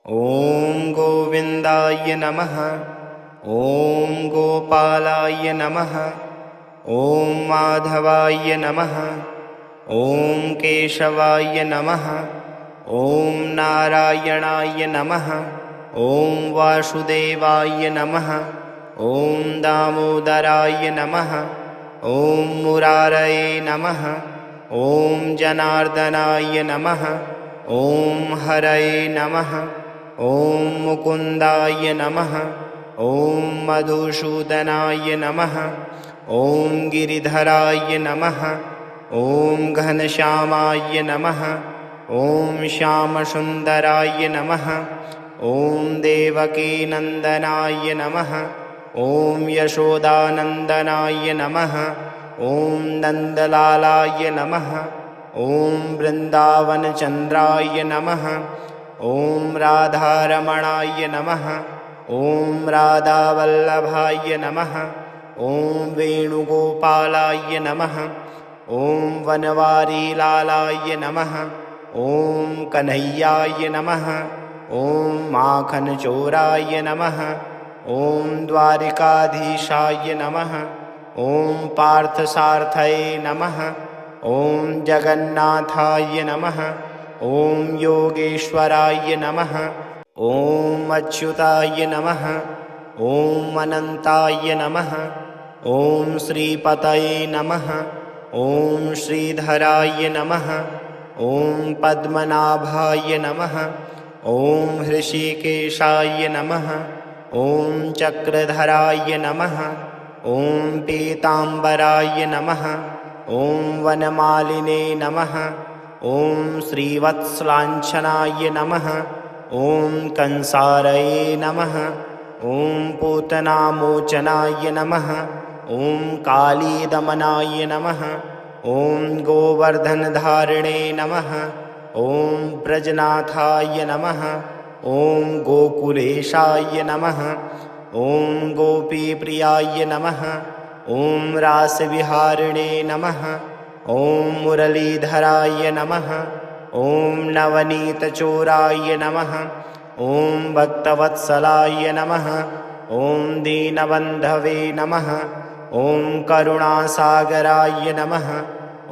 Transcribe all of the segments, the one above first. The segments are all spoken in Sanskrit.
ॐ गोविन्दाय नमः। ॐ गोपालाय नमः। ॐ माधवाय नमः। ॐ केशवाय नमः। ॐ नारायणाय नमः। ॐ वासुदेवाय नमः। ॐ दामोदराय नमः। ॐ मुरारये नमः। ॐ जनार्दनाय नमः। ॐ हरये नमः। ॐ मुकुन्दाय नमः। ॐ मधुसूदनाय नमः। ॐ गिरिधराय नमः। ॐ घनश्यामाय नमः। ॐ श्यामसुन्दराय नमः। ॐ देवकीनन्दनाय नमः। ॐ यशोदानन्दनाय नमः। ॐ नन्दलालाय नमः। ॐ वृन्दावनचन्द्राय नमः। ॐ राधारमणाय नमः। ॐ राधावल्लभाय नमः। ॐ वेणुगोपालाय नमः। ॐ वनवारीलालाय नमः। ॐ कन्हैयाय नमः। ॐ माखनचोराय नमः। ॐ द्वारिकाधीशाय नमः। ॐ पार्थसार्थये नमः। ॐ जगन्नाथाय नमः। ॐ योगेश्वराय नमः। ॐ अच्युताय नमः। ॐ अनन्ताय नमः। ॐ श्रीपतये नमः। ॐ श्रीधराय नमः। ॐ पद्मनाभाय नमः। ॐ हृषीकेशाय नमः। ॐ चक्रधराय नमः। ॐ पीताम्बराय नमः। ॐ वनमालिने नमः। ॐ श्रीवत्सलाञ्छनाय नमः। ॐ कंसारये नमः। ॐ पूतनामोचनाय नमः। ॐ कालीदमनाय नमः। ॐ गोवर्धनधारिणे नमः। ॐ ब्रजनाथाय नमः। ॐ गोकुलेशाय नमः। ॐ गोपीप्रियाय नमः। ॐ रासविहारिणे नमः। ॐ मुरलीधराय नमः। ॐ नवनीतचोराय नमः। ॐ भक्तवत्सलाय नमः। ॐ दीनबन्धवे नमः। ॐ करुणासागराय नमः।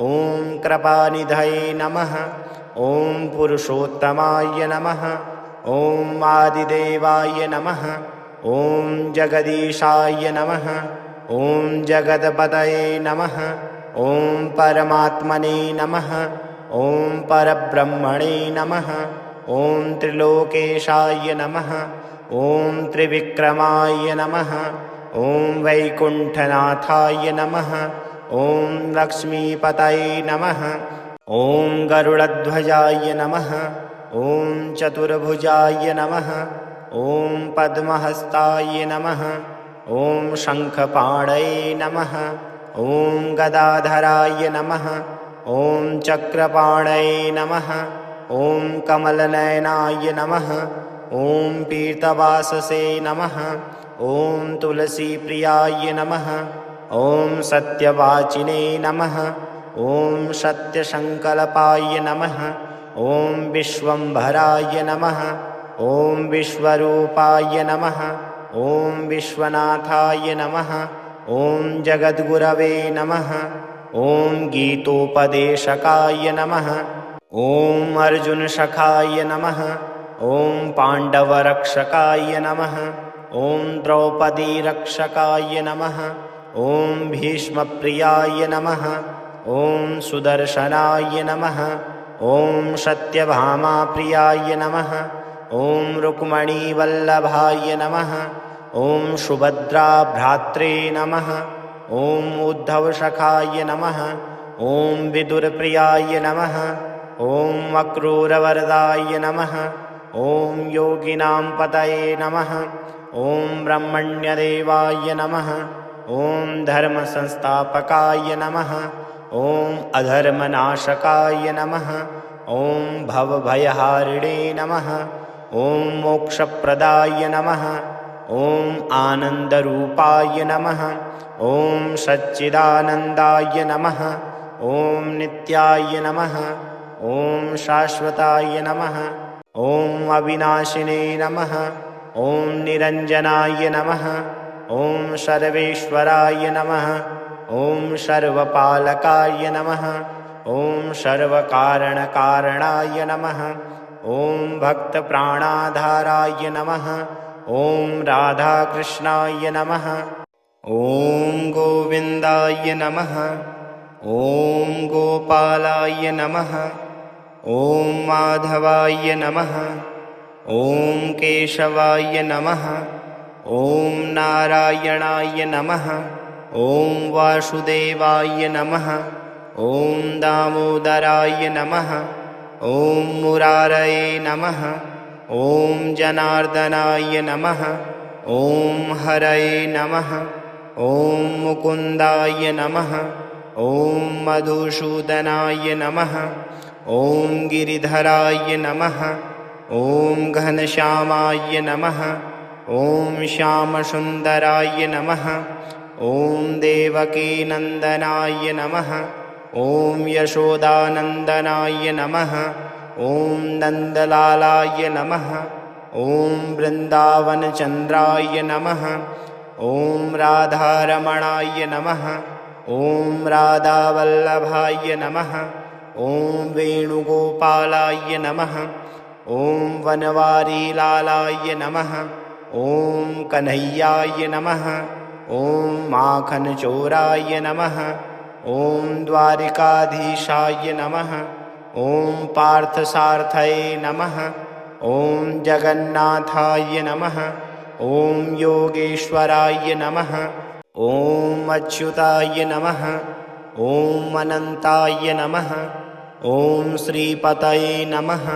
ॐ कृपानिधये नमः। ॐ पुरुषोत्तमाय नमः। ॐ आदिदेवाय नमः। ॐ जगदीशाय नमः। ॐ जगदपतये नमः। ॐ परमात्मने नमः। ॐ परब्रह्मणे नमः। ॐ त्रिलोकेशाय नमः। ॐ त्रिविक्रमाय नमः। ॐ वैकुण्ठनाथाय नमः। ॐ लक्ष्मीपतये नमः। ॐ गरुडध्वजाय नमः। ॐ चतुर्भुजाय नमः। ॐ पद्महस्ताय नमः। ॐ शङ्खपाणये नमः। ॐ गदाधराय नमः। ॐ चक्रपाणये नमः। ॐ कमलनयनाय नमः। ॐ पीतवाससे नमः। ॐ तुलसीप्रियाय नमः। ॐ सत्यवाचिने नमः। ॐ सत्यसङ्कल्पाय नमः। ॐ विश्वम्भराय नमः। ॐ विश्वरूपाय नमः। ॐ विश्वनाथाय नमः। ॐ जगद्गुरवे नमः। ॐ गीतोपदेशकाय नमः। ॐ अर्जुनसखाय नमः। ॐ पाण्डवरक्षकाय नमः। ॐ द्रौपदीरक्षकाय नमः। ॐ भीष्मप्रियाय नमः। ॐ सुदर्शनाय नमः। ॐ सत्यभामाप्रियाय नमः। ॐ रुक्मणीवल्लभाय नमः। ॐ सुभद्राभ्रात्रे नमः। ॐ उद्धवसखाय नमः। ॐ विदुरप्रियाय नमः। ॐ अक्रूरवरदाय नमः। ॐ योगिनां पतये नमः। ॐ ब्रह्मण्यदेवाय नमः। ॐ धर्मसंस्थापकाय नमः। ॐ अधर्मनाशकाय नमः। ॐ भवभयहारिणे नमः। ॐ मोक्षप्रदाय नमः। ॐ आनन्दरूपाय नमः। ॐ सच्चिदानन्दाय नमः। ॐ नित्याय नमः। ॐ शाश्वताय नमः। ॐ अविनाशिने नमः। ॐ निरञ्जनाय नमः। ॐ सर्वेश्वराय नमः। ॐ सर्वपालकाय नमः। ॐ सर्वकारणकारणाय नमः। ॐ भक्तप्राणाधाराय नमः। ॐ राधाकृष्णाय नमः। ॐ गोविन्दाय नमः। ॐ गोपालाय नमः। ॐ माधवाय नमः। ॐ केशवाय नमः। ॐ नारायणाय नमः। ॐ वासुदेवाय नमः। ॐ दामोदराय नमः। ॐ मुरारये नमः। ॐ जनार्दनाय नमः। ॐ हरये नमः। ॐ मुकुन्दाय नमः। ॐ मधुसूदनाय नमः। ॐ गिरिधराय नमः। ॐ घनश्यामाय नमः। ॐ श्यामसुन्दराय नमः। ॐ देवकीनन्दनाय नमः। ॐ यशोदानन्दनाय नमः। ॐ नन्दलालाय नमः। ॐ वृन्दावनचन्द्राय नमः। ॐ राधारमणाय नमः। ॐ राधावल्लभाय नमः। ॐ वेणुगोपालाय नमः। ॐ वनवारीलालाय नमः। ॐ कन्हैयाय नमः। ॐ माखनचोराय नमः। ॐ द्वारिकाधीशाय नमः। ॐ पार्थसार्थये नमः। ॐ जगन्नाथाय नमः। ॐ योगेश्वराय नमः। ॐ अच्युताय नमः। ॐ अनन्ताय नमः। ॐ श्रीपतये नमः।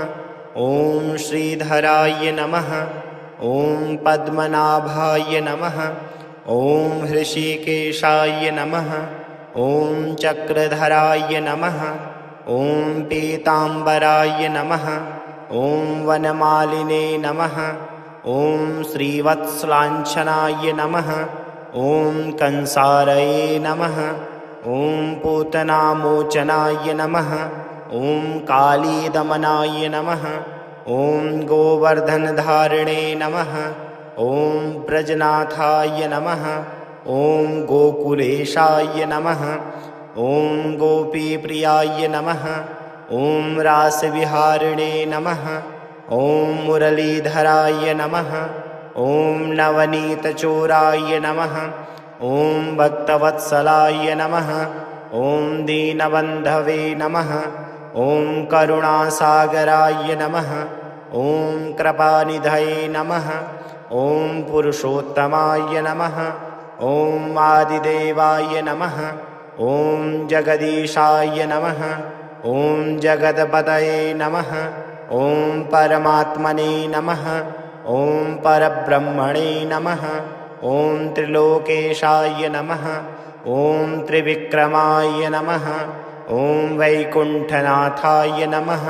ॐ श्रीधराय नमः। ॐ पद्मनाभाय नमः। ॐ हृषीकेशाय नमः। ॐ चक्रधराय नमः। ॐ पीताम्बराय नमः। ॐ वनमालिने नमः। ॐ श्रीवत्सलाञ्छनाय नमः। ॐ कंसारये नमः। ॐ पूतनामोचनाय नमः। ॐ कालीदमनाय नमः। ॐ गोवर्धनधारिणे नमः। ॐ ब्रजनाथाय नमः। ॐ गोकुलेशाय नमः। ॐ गोपीप्रियाय नमः। ॐ रासविहारिणे नमः। ॐ मुरलीधराय नमः। ॐ नवनीतचोराय नमः। ॐ भक्तवत्सलाय नमः। ॐ दीनबन्धवे नमः। ॐ करुणासागराय नमः। ॐ कृपानिधये नमः। ॐ पुरुषोत्तमाय नमः। ॐ आदिदेवाय नमः। ॐ जगदीशाय नमः। ॐ जगदपतये नमः। ॐ परमात्मने नमः। ॐ परब्रह्मणे नमः। ॐ त्रिलोकेशाय नमः। ॐ त्रिविक्रमाय नमः। ॐ वैकुण्ठनाथाय नमः।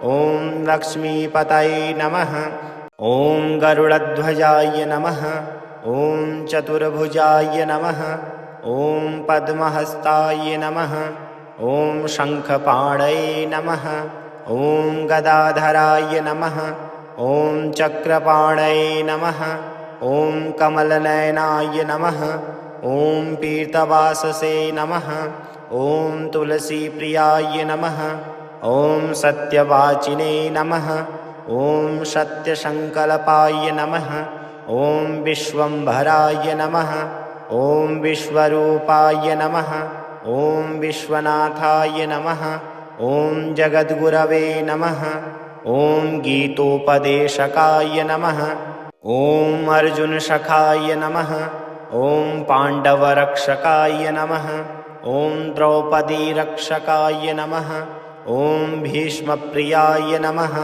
ॐ लक्ष्मीपतये नमः। ॐ गरुडध्वजाय नमः। ॐ चतुर्भुजाय नमः। ॐ पद्महस्ताय नमः। ॐ शङ्खपाणये नमः। ॐ गदाधराय नमः। ॐ चक्रपाणये नमः। ॐ कमलनयनाय नमः। ॐ पीतवाससे नमः। ॐ तुलसीप्रियाय नमः। ॐ सत्यवाचिने नमः। ॐ सत्यसङ्कल्पाय नमः। ॐ विश्वम्भराय नमः। ॐ विश्वरूपाय नमः। ॐ विश्वनाथाय नमः। ॐ जगद्गुरवे नमः। ॐ गीतोपदेशकाय नमः। ॐ अर्जुनसखाय नमः। ॐ पाण्डवरक्षकाय नमः। ॐ द्रौपदीरक्षकाय नमः। ॐ भीष्मप्रियाय नमः।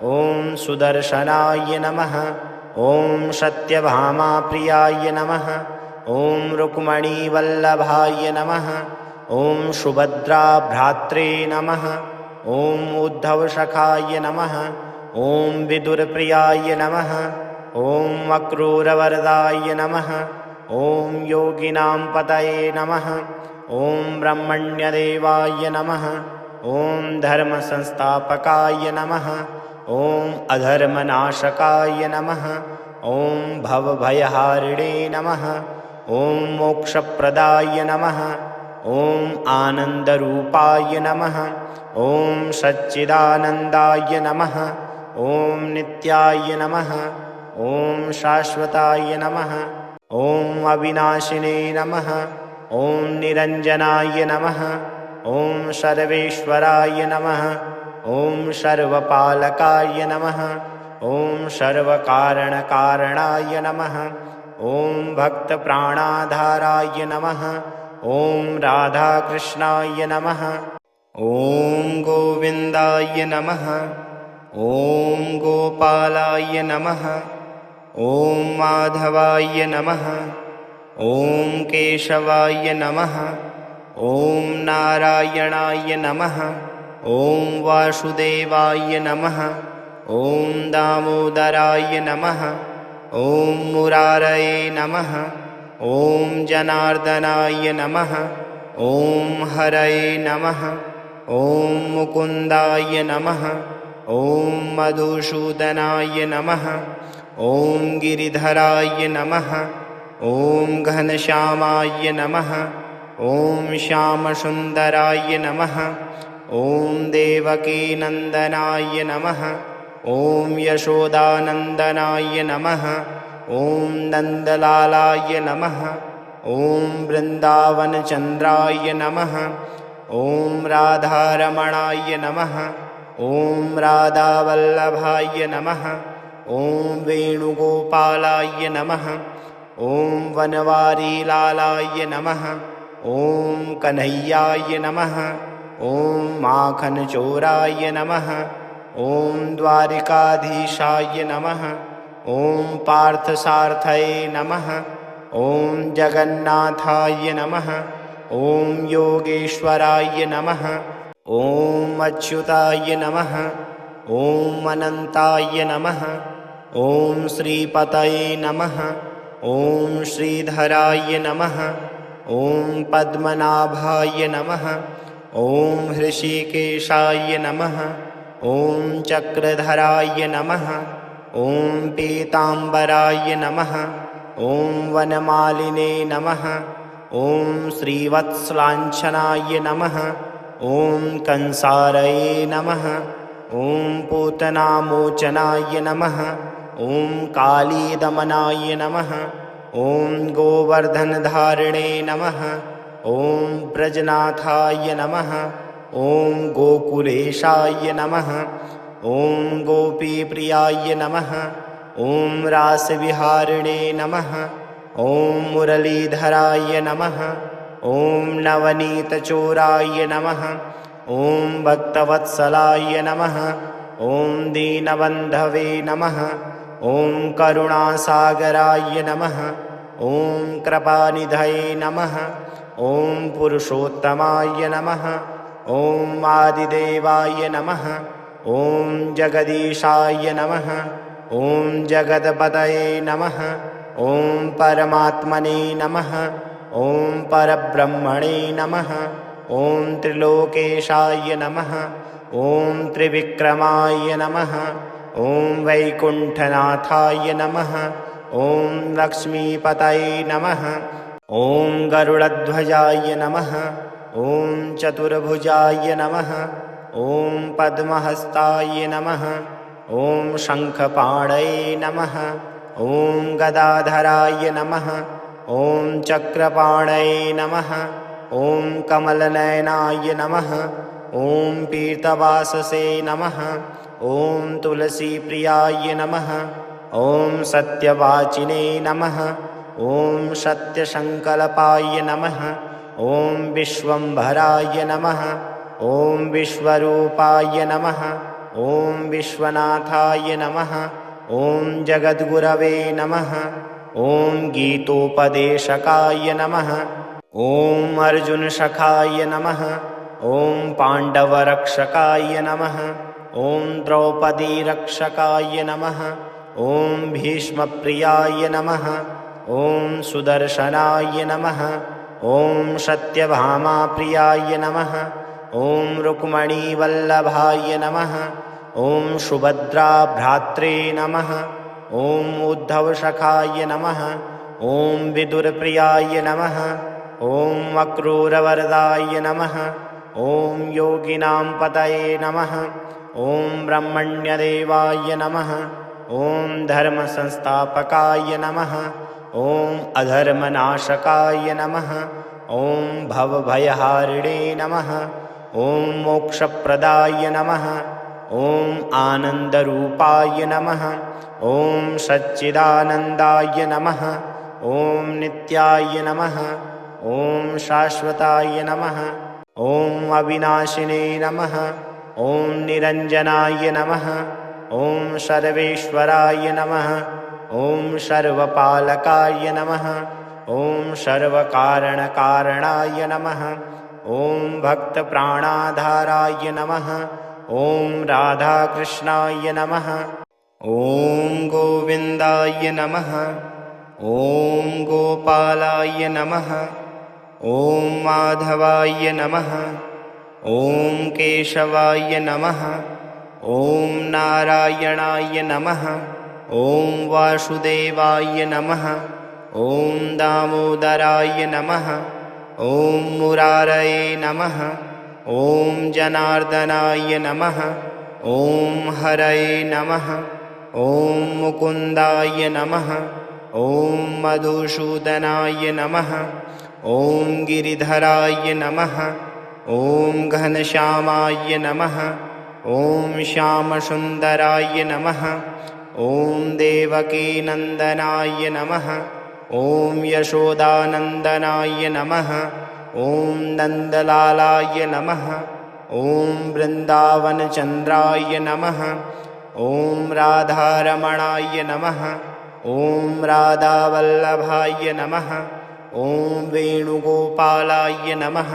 ॐ सुदर्शनाय नमः। ॐ सत्यभामाप्रियाय नमः। ॐ रुक्मणीवल्लभाय नमः। ॐ सुभद्राभ्रात्रे नमः। ॐ उद्धवसखाय नमः। ॐ विदुरप्रियाय नमः। ॐ अक्रूरवरदाय नमः। ॐ योगिनां पतये नमः। ॐ ब्रह्मण्यदेवाय नमः। ॐ धर्मसंस्थापकाय नमः। ॐ अधर्मनाशकाय नमः। ॐ भवभयहारिणे नमः। ॐ मोक्षप्रदाय नमः। ॐ आनन्दरूपाय नमः। ॐ सच्चिदानन्दाय नमः। ॐ नित्याय नमः। ॐ शाश्वताय नमः। ॐ अविनाशिने नमः। ॐ निरञ्जनाय नमः। ॐ सर्वेश्वराय नमः। ॐ सर्वपालकाय नमः। ॐ सर्वकारणकारणाय नमः। ॐ भक्तप्राणाधाराय नमः। ॐ राधाकृष्णाय नमः। ॐ गोविन्दाय नमः। ॐ गोपालाय नमः। ॐ माधवाय नमः। ॐ केशवाय नमः। ॐ नारायणाय नमः। ॐ वासुदेवाय नमः। ॐ दामोदराय नमः। ॐ मुरारये नमः। ॐ जनार्दनाय नमः। ॐ हरये नमः। ॐ मुकुन्दाय नमः। ॐ मधुसूदनाय नमः। ॐ गिरिधराय नमः। ॐ घनश्यामाय नमः। ॐ श्यामसुन्दराय नमः। ॐ देवकीनन्दनाय नमः। ॐ यशोदानन्दनाय नमः। ॐ नन्दलालाय नमः। ॐ वृन्दावनचन्द्राय नमः। ॐ राधारमणाय नमः। ॐ राधावल्लभाय नमः। ॐ वेणुगोपालाय नमः। ॐ वनवारीलालाय नमः। ॐ कन्हैयाय नमः। ॐ माखनचोराय नमः। ॐ द्वारिकाधीशाय नमः। ॐ पार्थसार्थये नमः। ॐ जगन्नाथाय नमः। ॐ योगेश्वराय नमः। ॐ अच्युताय नमः। ॐ अनन्ताय नमः। ॐ श्रीपतये नमः। ॐ श्रीधराय नमः। ॐ पद्मनाभाय नमः। ॐ हृषीकेशाय नमः। ॐ चक्रधराय नमः। ॐ पीताम्बराय नमः। ॐ वनमालिने नमः। ॐ श्रीवत्सलाञ्छनाय नमः। ॐ कंसारये नमः। ॐ पूतनामोचनाय नमः। ॐ कालीदमनाय नमः। ॐ गोवर्धनधारिणे नमः। ॐ ब्रजनाथाय नमः। ॐ गोकुलेशाय नमः। ॐ गोपीप्रियाय नमः। ॐ रासविहारिणे नमः। ॐ मुरलीधराय नमः। ॐ नवनीतचोराय नमः। ॐ भक्तवत्सलाय नमः। ॐ दीनबन्धवे नमः। ॐ करुणासागराय नमः। ॐ कृपानिधये नमः। ॐ पुरुषोत्तमाय नमः। ॐ आदिदेवाय नमः। ॐ जगदीशाय नमः। ॐ जगदपतये नमः। ॐ परमात्मने नमः। ॐ परब्रह्मणे नमः। ॐ त्रिलोकेशाय नमः। ॐ त्रिविक्रमाय नमः। ॐ वैकुण्ठनाथाय नमः। ॐ लक्ष्मीपतये नमः। ॐ गरुडध्वजाय नमः। ॐ चतुर्भुजाय नमः। ॐ पद्महस्ताय नमः। ॐ शङ्खपाणये नमः। ॐ गदाधराय नमः। ॐ चक्रपाणये नमः। ॐ कमलनयनाय नमः। ॐ पीतवाससे नमः। ॐ तुलसीप्रियाय नमः। ॐ सत्यवाचिने नमः। ॐ सत्यसङ्कल्पाय नमः। ॐ विश्वम्भराय नमः। ॐ विश्वरूपाय नमः। ॐ विश्वनाथाय नमः। ॐ जगद्गुरवे नमः। ॐ गीतोपदेशकाय नमः। ॐ अर्जुनसखाय नमः। ॐ पाण्डवरक्षकाय नमः। ॐ द्रौपदीरक्षकाय नमः। ॐ भीष्मप्रियाय नमः। ॐ सुदर्शनाय नमः। ॐ सत्यभामाप्रियाय नमः। ॐ रुक्मणीवल्लभाय नमः। ॐ सुभद्राभ्रात्रे नमः। ॐ उद्धवसखाय नमः। ॐ विदुरप्रियाय नमः। ॐ अक्रूरवरदाय नमः। ॐ योगिनां पतये नमः। ॐ ब्रह्मण्यदेवाय नमः। ॐ धर्मसंस्थापकाय नमः। ॐ अधर्मनाशकाय नमः। ॐ भवभयहारिणे नमः। ॐ मोक्षप्रदाय नमः। ॐ आनन्दरूपाय नमः। ॐ सच्चिदानन्दाय नमः। ॐ नित्याय नमः। ॐ शाश्वताय नमः। ॐ अविनाशिने नमः। ॐ निरञ्जनाय नमः। ॐ सर्वेश्वराय नमः। ॐ सर्वपालकाय नमः। ॐ सर्वकारणकारणाय नमः। ॐ भक्तप्राणाधाराय नमः। ॐ राधाकृष्णाय नमः। ॐ गोविन्दाय नमः। ॐ गोपालाय नमः। ॐ माधवाय नमः। ॐ केशवाय नमः। ॐ नारायणाय नमः। ॐ वासुदेवाय नमः। ॐ दामोदराय नमः। ॐ मुरारये नमः। ॐ जनार्दनाय नमः। ॐ हरये नमः। ॐ मुकुन्दाय नमः। ॐ मधुसूदनाय नमः। ॐ गिरिधराय नमः। ॐ घनश्यामाय नमः। ॐ श्यामसुन्दराय नमः। ॐ देवकीनन्दनाय नमः। ॐ यशोदानन्दनाय नमः। ॐ नन्दलालाय नमः। ॐ वृन्दावनचन्द्राय नमः। ॐ राधारमणाय नमः। ॐ राधावल्लभाय नमः। ॐ वेणुगोपालाय नमः।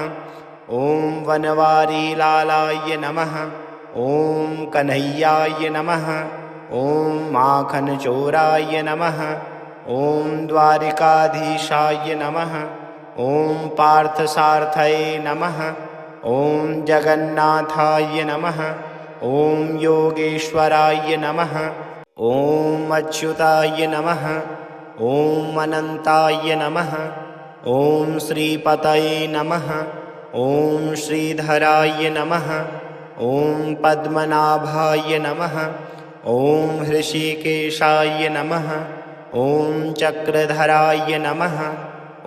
ॐ वनवारीलालाय नमः। ॐ कन्हैयाय नमः। ॐ माखनचोराय नमः। ॐ द्वारिकाधीशाय नमः। ॐ पार्थसार्थये नमः। ॐ जगन्नाथाय नमः। ॐ योगेश्वराय नमः। ॐ अच्युताय नमः। ॐ अनन्ताय नमः। ॐ श्रीपतये नमः। ॐ श्रीधराय नमः। ॐ पद्मनाभाय नमः। ॐ हृषीकेशाय नमः। ॐ चक्रधराय नमः।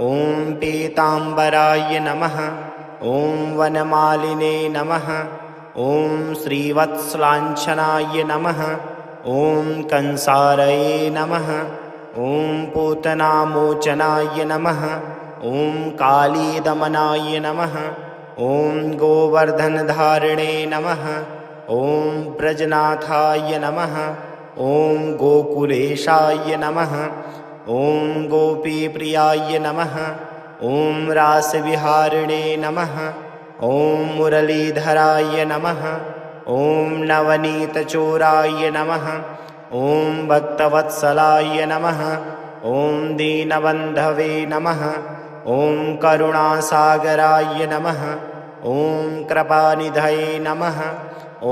ॐ पीताम्बराय नमः। ॐ वनमालिने नमः। ॐ श्रीवत्सलाञ्छनाय नमः। ॐ कंसारये नमः। ॐ पूतनामोचनाय नमः। ॐ कालीदमनाय नमः। ॐ गोवर्धनधारिणे नमः। ॐ ब्रजनाथाय नमः। ॐ गोकुलेशाय नमः। ॐ गोपीप्रियाय नमः। ॐ रासविहारिणे नमः। ॐ मुरलीधराय नमः। ॐ नवनीतचोराय नमः। ॐ भक्तवत्सलाय नमः। ॐ दीनबन्धवे नमः। ॐ करुणासागराय नमः। ॐ कृपानिधये नमः।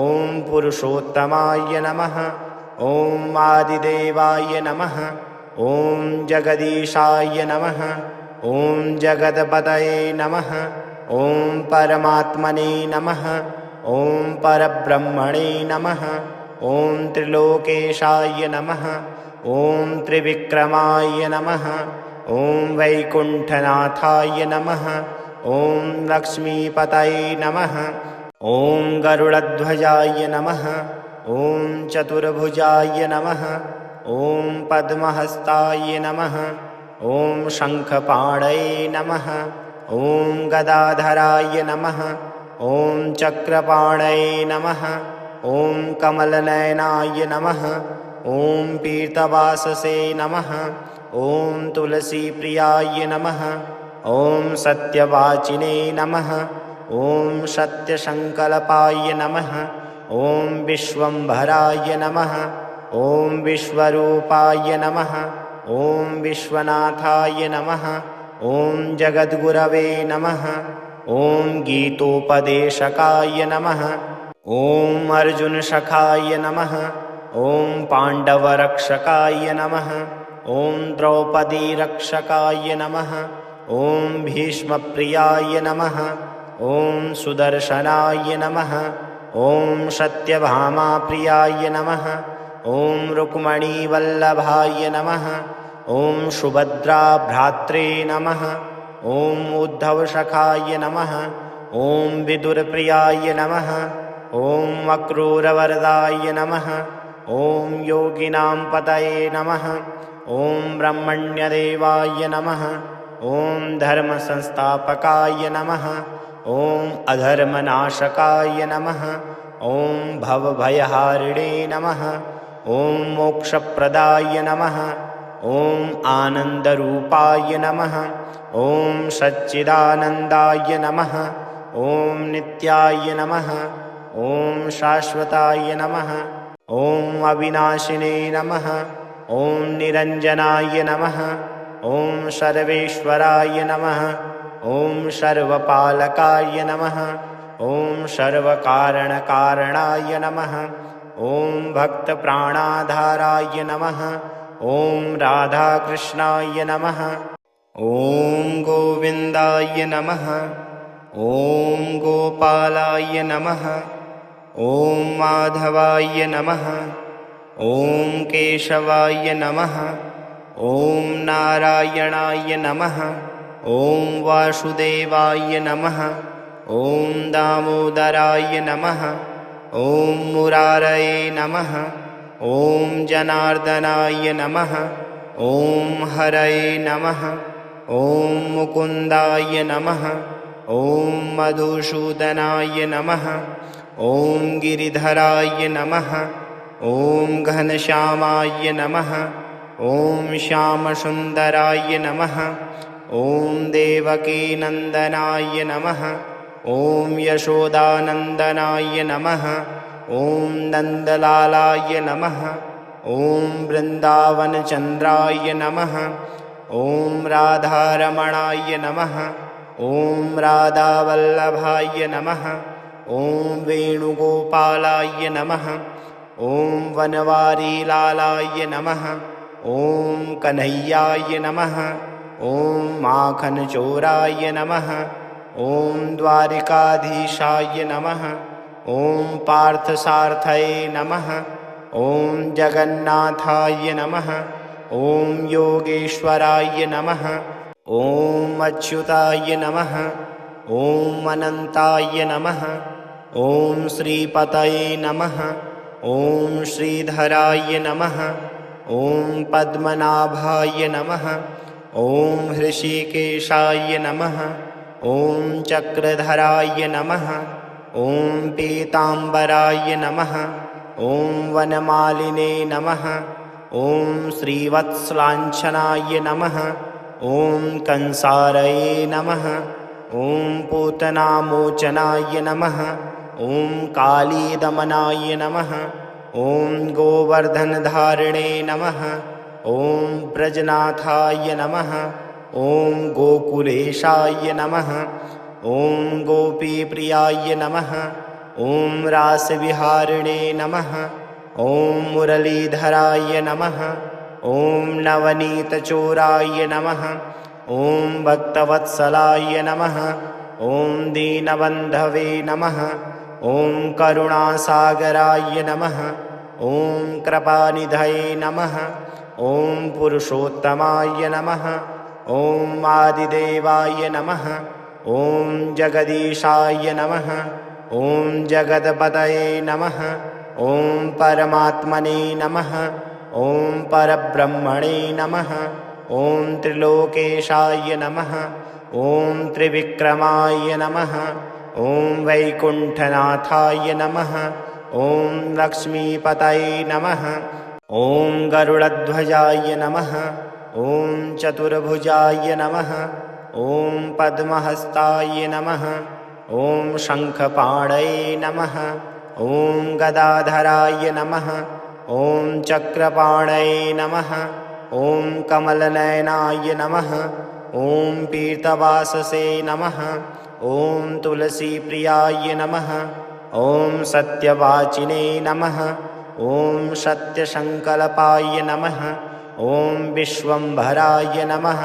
ॐ पुरुषोत्तमाय नमः। ॐ आदिदेवाय नमः। ॐ जगदीशाय नमः। ॐ जगदपतये नमः। ॐ परमात्मने नमः। ॐ परब्रह्मणे नमः। ॐ त्रिलोकेशाय नमः। ॐ त्रिविक्रमाय नमः। ॐ वैकुण्ठनाथाय नमः। ॐ लक्ष्मीपतये नमः। ॐ गरुडध्वजाय नमः। ॐ चतुर्भुजाय नमः। ॐ पद्महस्ताय नमः। ॐ शङ्खपाणये नमः। ॐ गदाधराय नमः। ॐ चक्रपाणये नमः। ॐ कमलनयनाय नमः। ॐ पीतवाससे नमः। ॐ तुलसीप्रियाय नमः। ॐ सत्यवाचिने नमः। ॐ सत्यसङ्कल्पाय नमः। ॐ विश्वम्भराय नमः। ॐ विश्वरूपाय नमः। ॐ विश्वनाथाय नमः। ॐ जगद्गुरवे नमः। ॐ गीतोपदेशकाय नमः। ॐ अर्जुनसखाय नमः। ॐ पाण्डवरक्षकाय नमः। ॐ द्रौपदीरक्षकाय नमः। ॐ भीष्मप्रियाय नमः। ॐ सुदर्शनाय नमः। ॐ सत्यभामाप्रियाय नमः। ॐ रुक्मणीवल्लभाय नमः। ॐ सुभद्राभ्रात्रे नमः। ॐ उद्धवसखाय नमः। ॐ विदुरप्रियाय नमः। ॐ अक्रूरवरदाय नमः। ॐ योगिनां पतये नमः। ॐ ब्रह्मण्यदेवाय नमः। ॐ धर्मसंस्थापकाय नमः। ॐ अधर्मनाशकाय नमः। ॐ भवभयहारिणे नमः। ॐ मोक्षप्रदाय नमः। ॐ आनन्दरूपाय नमः। ॐ सच्चिदानन्दाय नमः। ॐ नित्याय नमः। ॐ शाश्वताय नमः। ॐ अविनाशिने नमः। ॐ निरञ्जनाय नमः। ॐ सर्वेश्वराय नमः। ॐ सर्वपालकाय नमः। ॐ सर्वकारणकारणाय नमः। ॐ भक्तप्राणाधाराय नमः। ॐ राधाकृष्णाय नमः। ॐ गोविन्दाय नमः। ॐ गोपालाय नमः। ॐ माधवाय नमः। ॐ केशवाय नमः। ॐ नारायणाय नमः। ॐ वासुदेवाय नमः। ॐ दामोदराय नमः। ॐ मुरारये नमः। ॐ जनार्दनाय नमः। ॐ हरये नमः। ॐ मुकुन्दाय नमः। ॐ मधुसूदनाय नमः। ॐ गिरिधराय नमः। ॐ घनश्यामाय नमः। ॐ श्यामसुन्दराय नमः। ॐ देवकीनन्दनाय नमः। ॐ यशोदानन्दनाय नमः। ॐ नन्दलालाय नमः। ॐ वृन्दावनचन्द्राय नमः। ॐ राधारमणाय नमः। ॐ राधावल्लभाय नमः। ॐ वेणुगोपालाय नमः। ॐ वनवारीलालाय नमः। ॐ कन्हैयाय नमः। ॐ माखनचोराय नमः। ॐ द्वारिकाधीशाय नमः। ॐ पार्थसार्थये नमः। ॐ जगन्नाथाय नमः। ॐ योगेश्वराय नमः। ॐ अच्युताय नमः। ॐ अनन्ताय नमः। ॐ श्रीपतये नमः। ॐ श्रीधराय नमः। ॐ पद्मनाभाय नमः। ॐ हृषीकेशाय नमः। ॐ चक्रधराय नमः। ॐ पीताम्बराय नमः। ॐ वनमालिने नमः। ॐ श्रीवत्सलाञ्छनाय नमः। ॐ कंसारये नमः। ॐ पूतनामोचनाय नमः। ॐ कालीदमनाय नमः। ॐ गोवर्धनधारिणे नमः। ॐ ब्रजनाथाय नमः। ॐ गोकुलेशाय नमः। ॐ गोपीप्रियाय नमः। ॐ रासविहारिणे नमः। ॐ मुरलीधराय नमः। ॐ नवनीतचोराय नमः। ॐ भक्तवत्सलाय नमः। ॐ दीनबन्धवे नमः। ॐ करुणासागराय नमः। ॐ कृपानिधये नमः। ॐ पुरुषोत्तमाय नमः। ॐ आदिदेवाय नमः। ॐ जगदीशाय नमः। ॐ जगदपतये नमः। ॐ परमात्मने नमः। ॐ परब्रह्मणे नमः। ॐ त्रिलोकेशाय नमः। ॐ त्रिविक्रमाय नमः। ॐ वैकुण्ठनाथाय नमः। ॐ लक्ष्मीपतये नमः। ॐ गरुडध्वजाय नमः। ॐ चतुर्भुजाय नमः। ॐ पद्महस्ताय नमः। ॐ शङ्खपाणये नमः। ॐ गदाधराय नमः। ॐ चक्रपाणये नमः। ॐ कमलनयनाय नमः। ॐ पीतवाससे नमः। ॐ तुलसीप्रियाय नमः। ॐ सत्यवाचिने नमः। ॐ सत्यसङ्कल्पाय नमः। ॐ विश्वम्भराय नमः।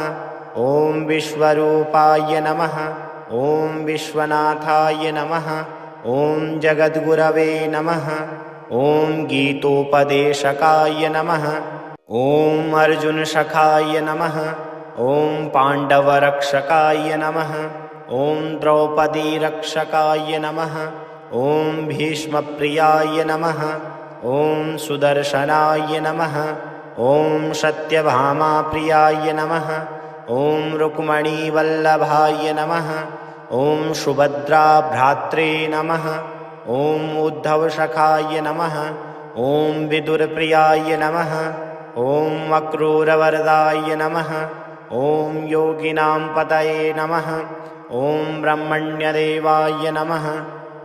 ॐ विश्वरूपाय नमः। ॐ विश्वनाथाय नमः। ॐ जगद्गुरवे नमः। ॐ गीतोपदेशकाय नमः। ॐ अर्जुनसखाय नमः। ॐ पाण्डवरक्षकाय नमः। ॐ द्रौपदीरक्षकाय नमः। ॐ भीष्मप्रियाय नमः। ॐ सुदर्शनाय नमः। ॐ सत्यभामाप्रियाय नमः। ॐ रुक्मणीवल्लभाय नमः। ॐ सुभद्राभ्रात्रे नमः। ॐ उद्धवसखाय नमः। ॐ विदुरप्रियाय नमः। ॐ अक्रूरवरदाय नमः। ॐ योगिनां पतये नमः। ॐ ब्रह्मण्यदेवाय नमः।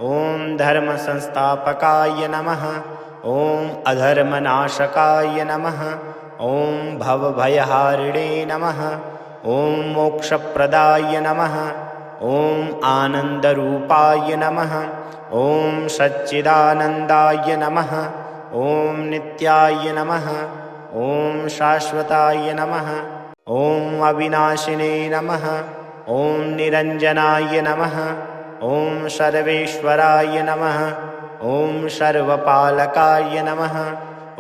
ॐ धर्मसंस्थापकाय नमः। ॐ अधर्मनाशकाय नमः। ॐ भवभयहारिणे नमः। ॐ मोक्षप्रदाय नमः। ॐ आनन्दरूपाय नमः। ॐ सच्चिदानन्दाय नमः। ॐ नित्याय नमः। ॐ शाश्वताय नमः। ॐ अविनाशिने नमः। ॐ निरञ्जनाय नमः। ॐ सर्वेश्वराय नमः। ॐ सर्वपालकाय नमः।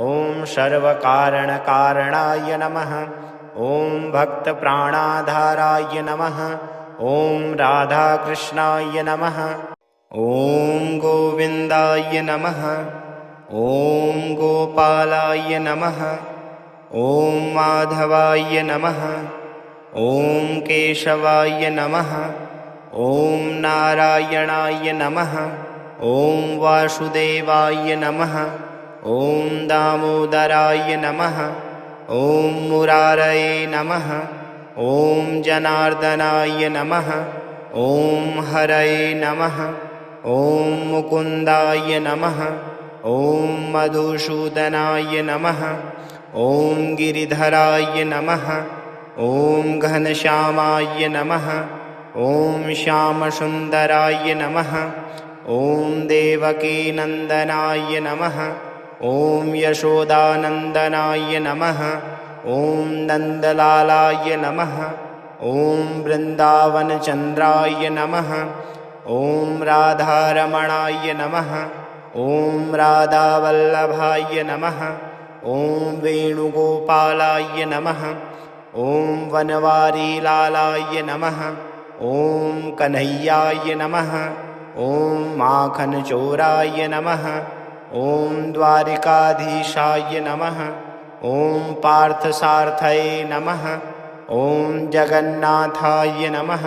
ॐ सर्वकारणकारणाय नमः। ॐ भक्तप्राणाधाराय नमः। ॐ राधाकृष्णाय नमः। ॐ गोविन्दाय नमः। ॐ गोपालाय नमः। ॐ माधवाय नमः। ॐ केशवाय नमः। ॐ नारायणाय नमः। ॐ वासुदेवाय नमः। ॐ दामोदराय नमः। ॐ मुरारये नमः। ॐ जनार्दनाय नमः। ॐ हरये नमः। ॐ मुकुन्दाय नमः। ॐ मधुसूदनाय नमः। ॐ गिरिधराय नमः। ॐ घनश्यामाय नमः। ॐ श्यामसुन्दराय नमः। ॐ देवकीनन्दनाय नमः। ॐ यशोदानन्दनाय नमः। ॐ नन्दलालाय नमः। ॐ वृन्दावनचन्द्राय नमः। ॐ राधारमणाय नमः। ॐ राधावल्लभाय नमः। ॐ वेणुगोपालाय नमः। ॐ वनवारीलालाय नमः। ॐ कन्हैयाय नमः। ॐ माखनचोराय नमः। ॐ द्वारिकाधीशाय नमः। ॐ पार्थसार्थये नमः। ॐ जगन्नाथाय नमः।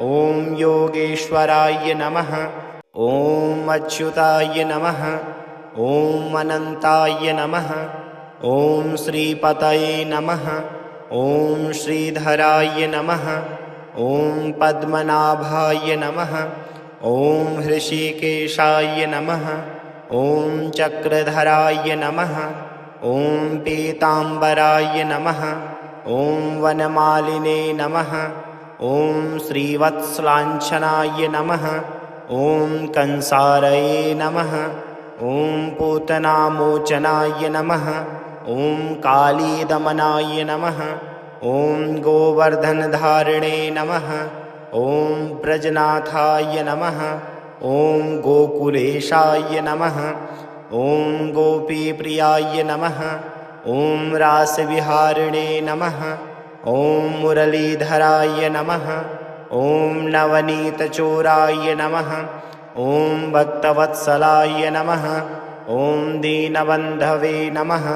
ॐ योगेश्वराय नमः। ॐ अच्युताय नमः। ॐ अनन्ताय नमः। ॐ श्रीपतये नमः। ॐ श्रीधराय नमः। ॐ पद्मनाभाय नमः। ॐ हृषीकेशाय नमः। ॐ चक्रधराय नमः। ॐ पीताम्बराय नमः। ॐ वनमालिने नमः। ॐ श्रीवत्सलाञ्छनाय नमः। ॐ कंसारये नमः। ॐ पूतनामोचनाय नमः। ॐ कालीदमनाय नमः। ॐ गोवर्धनधारिणे नमः। ॐ ब्रजनाथाय नमः। ॐ गोकुलेशाय नमः। ॐ गोपीप्रियाय नमः। ॐ रासविहारिणे नमः। ॐ मुरलीधराय नमः। ॐ नवनीतचोराय नमः। ॐ भक्तवत्सलाय नमः। ॐ दीनबन्धवे नमः।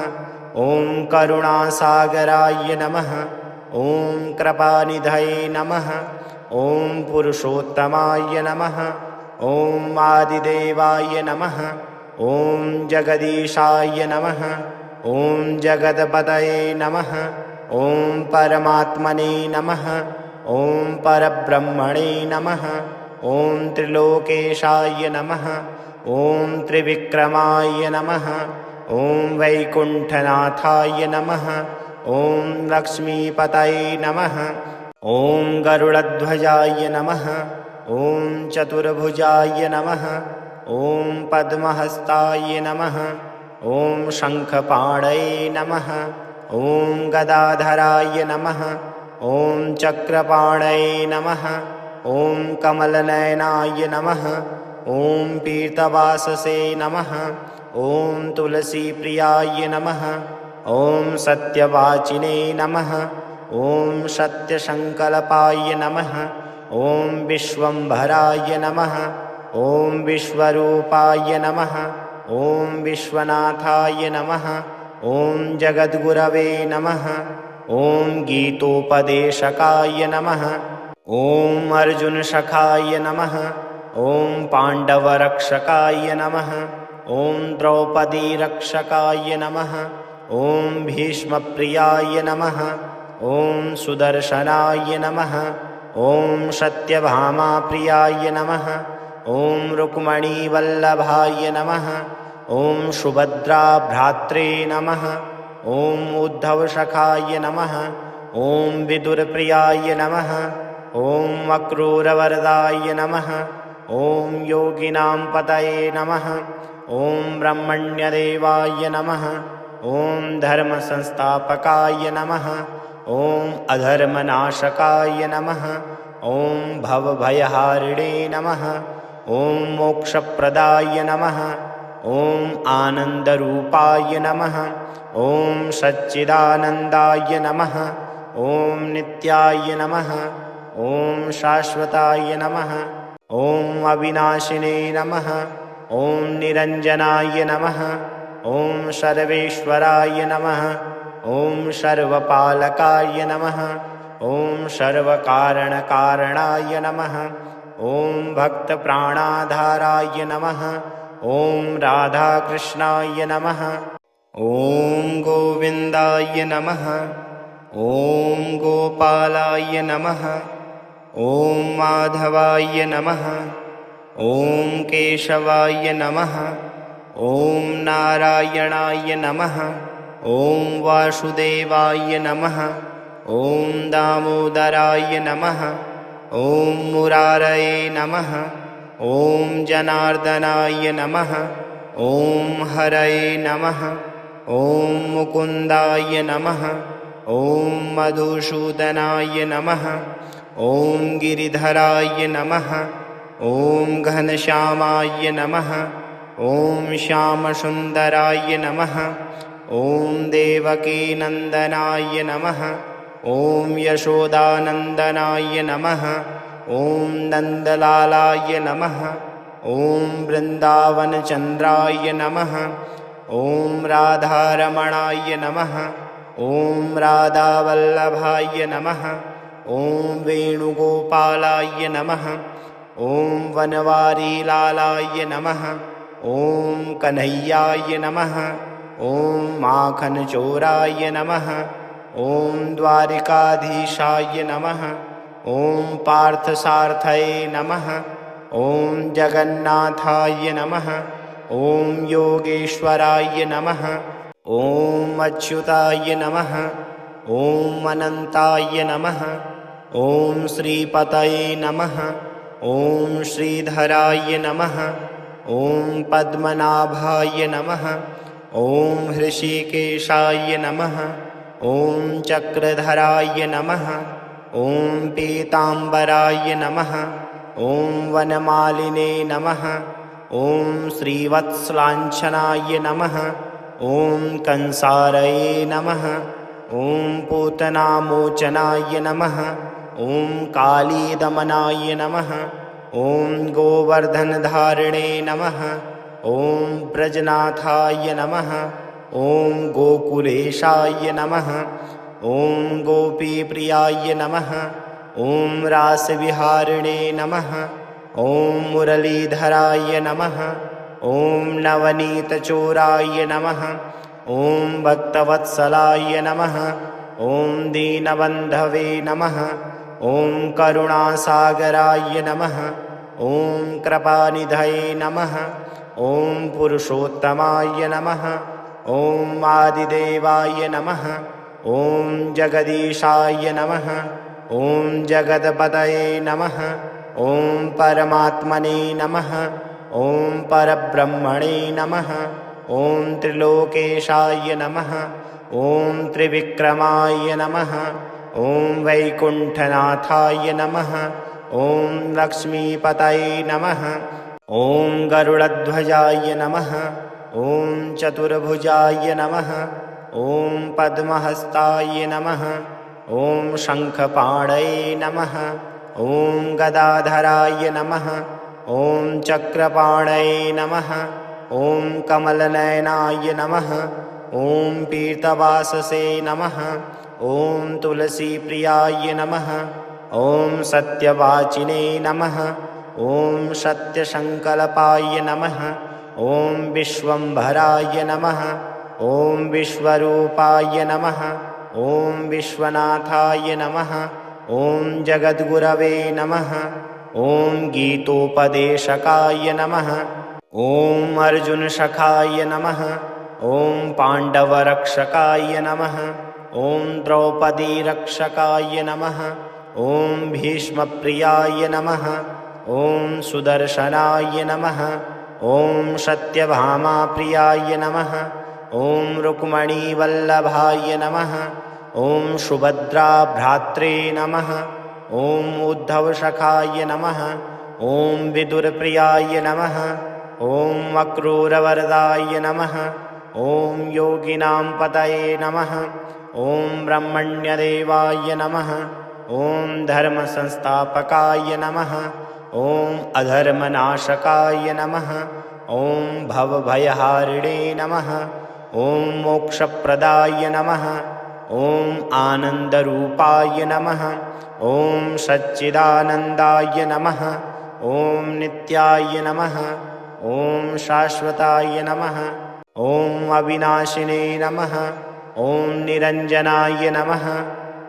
ॐ करुणासागराय नमः। ॐ कृपानिधये नमः। ॐ पुरुषोत्तमाय नमः। ॐ आदिदेवाय नमः। ॐ जगदीशाय नमः। ॐ जगदपतये नमः। ॐ परमात्मने नमः। ॐ परब्रह्मणे नमः। ॐ त्रिलोकेशाय नमः। ॐ त्रिविक्रमाय नमः। ॐ वैकुण्ठनाथाय नमः। ॐ लक्ष्मीपतये नमः। ॐ गरुडध्वजाय नमः। ॐ चतुर्भुजाय नमः। ॐ पद्महस्ताय नमः। ॐ शङ्खपाणये नमः। ॐ गदाधराय नमः। ॐ चक्रपाणये नमः। ॐ कमलनयनाय नमः। ॐ पीतवाससे नमः। ॐ तुलसीप्रियाय नमः। ॐ सत्यवाचिने नमः। ॐ सत्यसङ्कल्पाय नमः। ॐ विश्वम्भराय नमः। ॐ विश्वरूपाय नमः। ॐ विश्वनाथाय नमः। ॐ जगद्गुरवे नमः। ॐ गीतोपदेशकाय नमः। ॐ अर्जुनसखाय नमः। ॐ पाण्डवरक्षकाय नमः। ॐ द्रौपदीरक्षकाय नमः। ॐ भीष्मप्रियाय नमः। ॐ सुदर्शनाय नमः। ॐ सत्यभामाप्रियाय नमः। ॐ रुक्मिणीवल्लभाय नमः। ॐ सुभद्राभ्रात्रे नमः। ॐ उद्धवसखाय नमः। ॐ विदुरप्रियाय नमः। ॐ अक्रूरवरदाय नमः। ॐ योगिनां पतये नमः। ॐ ब्रह्मण्यदेवाय नमः। ॐ धर्मसंस्थापकाय नमः। ॐ अधर्मनाशकाय नमः। ॐ भवभयहारिणे नमः। ॐ मोक्षप्रदाय नमः। ॐ आनन्दरूपाय नमः। ॐ सच्चिदानन्दाय नमः। ॐ नित्याय नमः। ॐ शाश्वताय नमः। ॐ अविनाशिने नमः। ॐ निरञ्जनाय नमः। ॐ सर्वेश्वराय नमः। ॐ सर्वपालकाय नमः। ॐ सर्वकारणकारणाय नमः। ॐ भक्तप्राणाधाराय नमः। ॐ राधाकृष्णाय नमः। ॐ गोविन्दाय नमः। ॐ गोपालाय नमः। ॐ माधवाय नमः। ॐ केशवाय नमः। ॐ नारायणाय नमः। ॐ वासुदेवाय नमः। ॐ दामोदराय नमः। ॐ मुरारये नमः। ॐ जनार्दनाय नमः। ॐ हरये नमः। ॐ मुकुन्दाय नमः। ॐ मधुसूदनाय नमः। ॐ गिरिधराय नमः। ॐ घनश्यामाय नमः। ॐ श्यामसुन्दराय नमः। ॐ देवकीनन्दनाय नमः। ॐ यशोदानन्दनाय नमः। ॐ नन्दलालाय नमः। ॐ वृन्दावनचन्द्राय नमः। ॐ राधारमणाय नमः। ॐ राधावल्लभाय नमः। ॐ वेणुगोपालाय नमः। ॐ वनवारीलालाय नमः। ॐ कन्हैयाय नमः। ॐ माखनचोराय नमः। ॐ द्वारिकाधीशाय नमः। ॐ पार्थसार्थये नमः। ॐ जगन्नाथाय नमः। ॐ योगेश्वराय नमः। ॐ अच्युताय नमः। ॐ अनन्ताय नमः। ॐ श्रीपतये नमः। ॐ श्रीधराय नमः। ॐ पद्मनाभाय नमः। ॐ हृषीकेशाय नमः। ॐ चक्रधराय नमः। ॐ पीताम्बराय नमः। ॐ वनमालिने नमः। ॐ श्रीवत्सलाञ्छनाय नमः। ॐ कंसारये नमः। ॐ पूतनामोचनाय नमः। ॐ कालीदमनाय नमः। ॐ गोवर्धनधारिणे नमः। ॐ ब्रजनाथाय नमः। ॐ गोकुलेशाय नमः। ॐ गोपीप्रियाय नमः। ॐ रासविहारिणे नमः। ॐ मुरलीधराय नमः। ॐ नवनीतचोराय नमः। ॐ भक्तवत्सलाय नमः। ॐ दीनबन्धवे नमः। ॐ करुणासागराय नमः। ॐ कृपानिधये नमः। ॐ पुरुषोत्तमाय नमः। ॐ आदिदेवाय नमः। ॐ जगदीशाय नमः। ॐ जगदपतये नमः। ॐ परमात्मने नमः। ॐ परब्रह्मणे नमः। ॐ त्रिलोकेशाय नमः। ॐ त्रिविक्रमाय नमः। ॐ वैकुण्ठनाथाय नमः। ॐ लक्ष्मीपतये नमः। ॐ गरुडध्वजाय नमः। ॐ चतुर्भुजाय नमः। ॐ पद्महस्ताय नमः। ॐ शङ्खपाणये नमः। ॐ गदाधराय नमः। ॐ चक्रपाणये नमः। ॐ कमलनयनाय नमः। ॐ पीतवाससे नमः। ॐ तुलसीप्रियाय नमः। ॐ सत्यवाचिने नमः। ॐ सत्यसङ्कल्पाय नमः। ॐ विश्वम्भराय नमः। ॐ विश्वरूपाय नमः। ॐ विश्वनाथाय नमः। ॐ जगद्गुरवे नमः। ॐ गीतोपदेशकाय नमः। ॐ अर्जुनसखाय नमः। ॐ पाण्डवरक्षकाय नमः। ॐ द्रौपदीरक्षकाय नमः। ॐ भीष्मप्रियाय नमः। ॐ सुदर्शनाय नमः। ॐ सत्यभामाप्रियाय नमः। ॐ रुक्मणीवल्लभाय नमः। ॐ सुभद्राभ्रात्रे नमः। ॐ उद्धवसखाय नमः। ॐ विदुरप्रियाय नमः। ॐ अक्रूरवरदाय नमः। ॐ योगिनां पतये नमः। ॐ ब्रह्मण्यदेवाय नमः। ॐ धर्मसंस्थापकाय नमः। ॐ अधर्मनाशकाय नमः। ॐ भवभयहारिणे नमः। ॐ मोक्षप्रदाय नमः। ॐ आनन्दरूपाय नमः। ॐ सच्चिदानन्दाय नमः। ॐ नित्याय नमः। ॐ शाश्वताय नमः। ॐ अविनाशिने नमः। ॐ निरञ्जनाय नमः।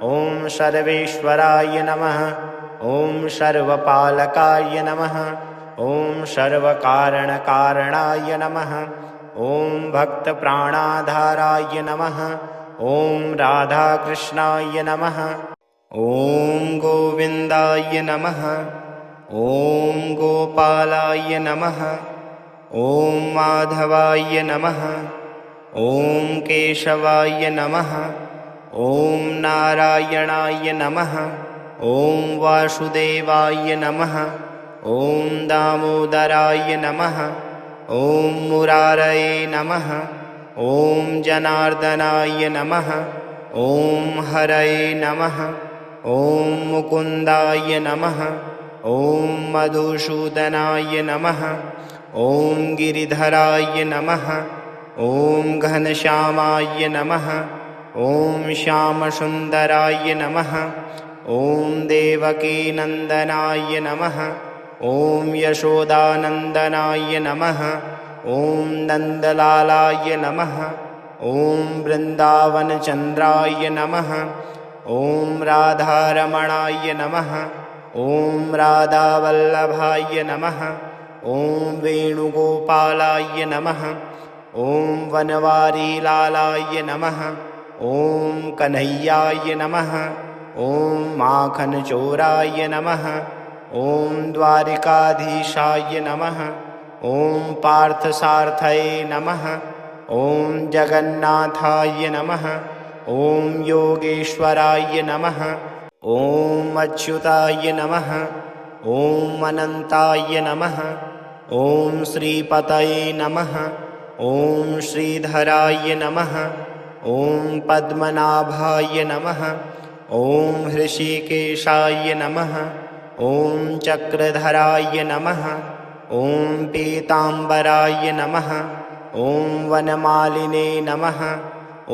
ॐ सर्वेश्वराय नमः। ॐ सर्वपालकाय नमः। ॐ सर्वकारणकारणाय नमः। ॐ भक्तप्राणाधाराय नमः। ॐ राधाकृष्णाय नमः। ॐ गोविन्दाय नमः। ॐ गोपालाय नमः। ॐ माधवाय नमः। ॐ केशवाय नमः। ॐ नारायणाय नमः। ॐ वासुदेवाय नमः। ॐ दामोदराय नमः। ॐ मुरारये नमः। ॐ जनार्दनाय नमः। ॐ हरये नमः। ॐ मुकुन्दाय नमः। ॐ मधुसूदनाय नमः। ॐ गिरिधराय नमः। ॐ घनश्यामाय नमः। ॐ श्यामसुन्दराय नमः। ॐ देवकीनन्दनाय नमः। ॐ यशोदानन्दनाय नमः। ॐ नन्दलालाय नमः। ॐ वृन्दावनचन्द्राय नमः। ॐ राधारमणाय नमः। ॐ राधावल्लभाय नमः। ॐ वेणुगोपालाय नमः। ॐ वनवारीलालाय नमः। ॐ कन्हैयाय नमः। ॐ माखनचोराय नमः। ॐ द्वारिकाधीशाय नमः। ॐ पार्थसार्थये नमः। ॐ जगन्नाथाय नमः। ॐ योगेश्वराय नमः। ॐ अच्युताय नमः। ॐ अनन्ताय नमः। ॐ श्रीपतये नमः। ॐ श्रीधराय नमः। ॐ पद्मनाभाय नमः। ॐ हृषीकेशाय नमः। ॐ चक्रधराय नमः। ॐ पीताम्बराय नमः। ॐ वनमालिने नमः।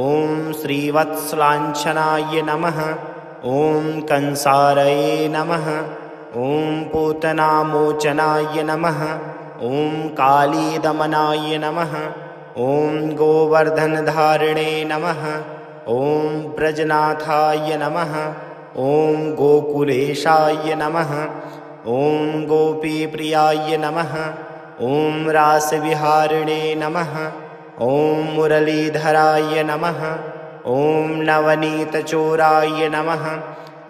ॐ श्रीवत्सलाञ्छनाय नमः। ॐ कंसारये नमः। ॐ पूतनामोचनाय नमः। ॐ कालीदमनाय नमः। ॐ गोवर्धनधारिणे नमः। ॐ ब्रजनाथाय नमः। ॐ गोकुलेशाय नमः। ॐ गोपीप्रियाय नमः। ॐ रासविहारिणे नमः। ॐ मुरलीधराय नमः। ॐ नवनीतचोराय नमः।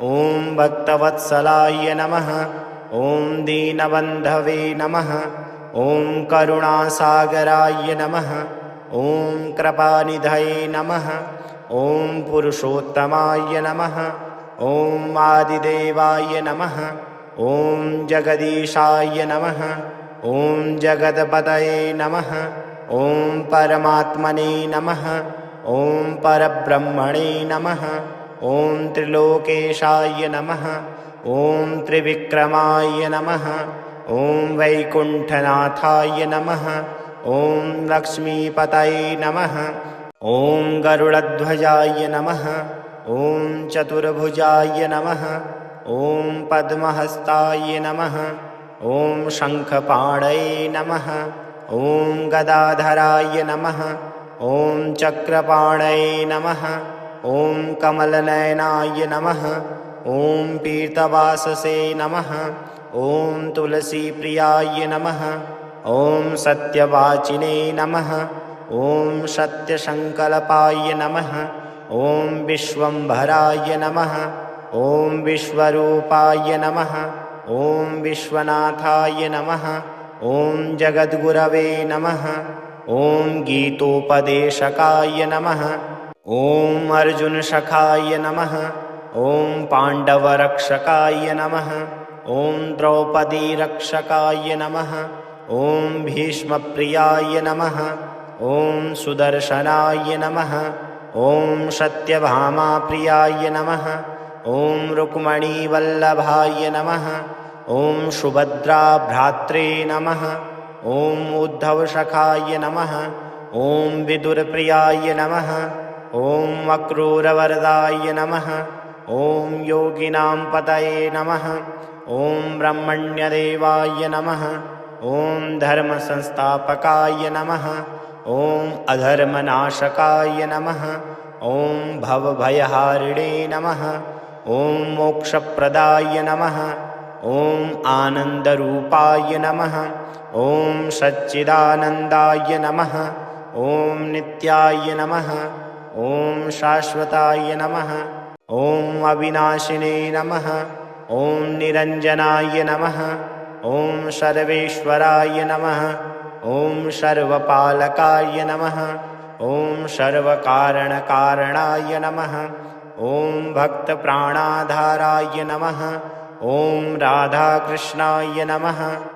ॐ भक्तवत्सलाय नमः। ॐ दीनबन्धवे नमः। ॐ करुणासागराय नमः। ॐ कृपानिधये नमः। ॐ पुरुषोत्तमाय नमः। ॐ आदिदेवाय नमः। ॐ जगदीशाय नमः। ॐ जगत्पतये नमः। ॐ परमात्मने नमः। ॐ परब्रह्मणे नमः। ॐ त्रिलोकेशाय नमः। ॐ त्रिविक्रमाय नमः। ॐ वैकुण्ठनाथाय नमः। ॐ लक्ष्मीपतये नमः। ॐ गरुडध्वजाय नमः। ॐ चतुर्भुजाय नमः। ॐ पद्महस्ताय नमः। ॐ शङ्खपाणये नमः। ॐ गदाधराय नमः। ॐ चक्रपाणये नमः। ॐ कमलनयनाय नमः। ॐ पीतवाससे नमः। ॐ तुलसीप्रियाय नमः। ॐ सत्यवाचिने नमः। ॐ सत्यसङ्कल्पाय नमः। ॐ विश्वम्भराय नमः। ॐ विश्वरूपाय नमः। ॐ विश्वनाथाय नमः। ॐ जगद्गुरवे नमः। ॐ गीतोपदेशकाय नमः। ॐ अर्जुनसखाय नमः। ॐ पाण्डवरक्षकाय नमः। ॐ द्रौपदीरक्षकाय नमः। ॐ भीष्मप्रियाय नमः। ॐ सुदर्शनाय नमः। ॐ सत्यभामाप्रियाय नमः। ॐ रुक्मणीवल्लभाय नमः। ॐ सुभद्राभ्रात्रे नमः। ॐ उद्धवसखाय नमः। ॐ विदुरप्रियाय नमः। ॐ अक्रूरवरदाय नमः। ॐ योगिनां पतये नमः। ॐ ब्रह्मण्यदेवाय नमः। ॐ धर्मसंस्थापकाय नमः। ॐ अधर्मनाशकाय नमः। ॐ भवभयहारिणे नमः। ॐ मोक्षप्रदाय नमः। ॐ आनन्दरूपाय नमः। ॐ सच्चिदानन्दाय नमः। ॐ नित्याय नमः। ॐ शाश्वताय नमः। ॐ अविनाशिने नमः। ॐ निरञ्जनाय नमः। ॐ सर्वेश्वराय नमः। ॐ सर्वपालकाय नमः। ॐ सर्वकारणकारणाय नमः। ॐ भक्तप्राणाधाराय नमः। ॐ राधाकृष्णाय नमः।